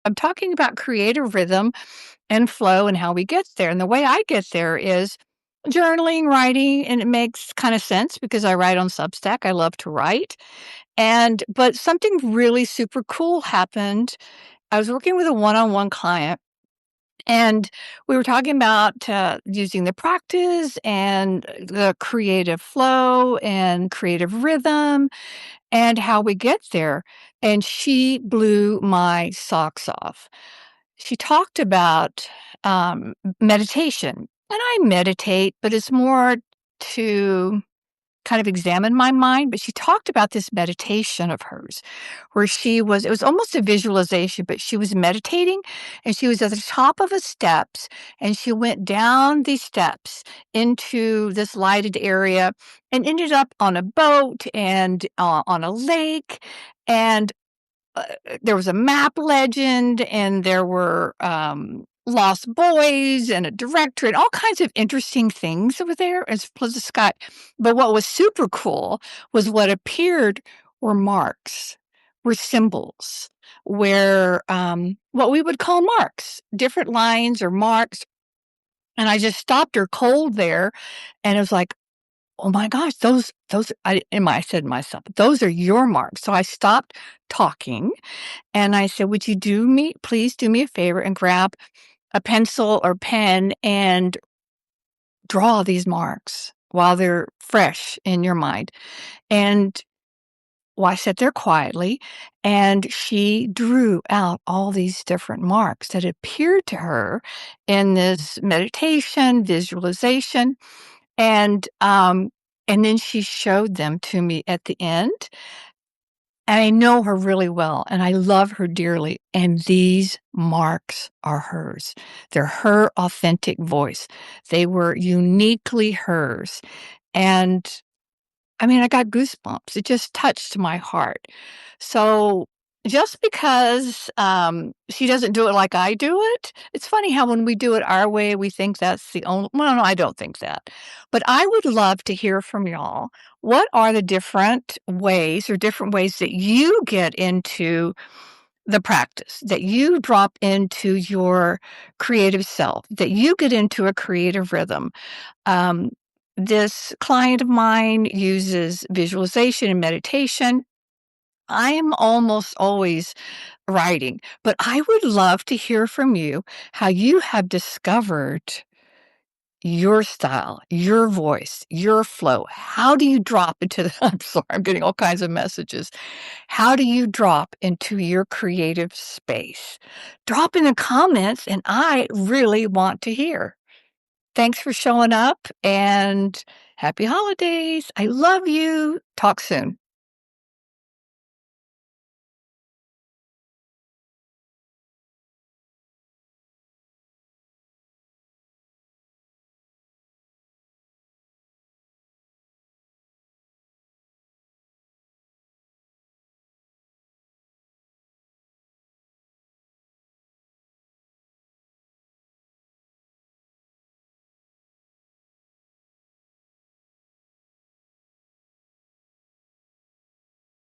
I'm talking about creative rhythm and flow and how we get there. And the way I get there is journaling, writing, and it makes kind of sense because I write on Substack. I love to write. But something really super cool happened. I was working with a one-on-one client and we were talking about using the practice and the creative flow and creative rhythm and how we get there. And she blew my socks off. She talked about meditation. And I meditate, but it's more to kind of examine my mind. But she talked about this meditation of hers where it was almost a visualization, but she was meditating and she was at the top of the steps and she went down these steps into this lighted area and ended up on a boat and on a lake. And there was a map legend and there were lost boys and a director and all kinds of interesting things over there as well as the sky. But what was super cool was what appeared were marks, were symbols, where what we would call marks, different lines or marks. And I just stopped her cold there and it was like, oh my gosh, I said to myself, those are your marks. So I stopped talking and I said, would you please do me a favor and grab a pencil or pen and draw these marks while they're fresh in your mind. And I sat there quietly and she drew out all these different marks that appeared to her in this meditation, visualization. And, um, and then she showed them to me at the end. And I know her really well, and I love her dearly, and these marks are hers. They're her authentic voice. They were uniquely hers, and, I mean, I got goosebumps. It just touched my heart. So, just because, she doesn't do it like I do it, it's funny how when we do it our way, we think that's the only well, no, I don't think that. But I would love to hear from y'all. What are the different ways that you get into the practice, that you drop into your creative self, that you get into a creative rhythm? Um, this client of mine uses visualization and meditation. I am almost always writing, but I would love to hear from you how you have discovered your style, your voice, your flow. How do you drop into the I'm sorry, I'm getting all kinds of messages. How do you drop into your creative space? Drop in the comments, and I really want to hear. Thanks for showing up and happy holidays. I love you. Talk soon.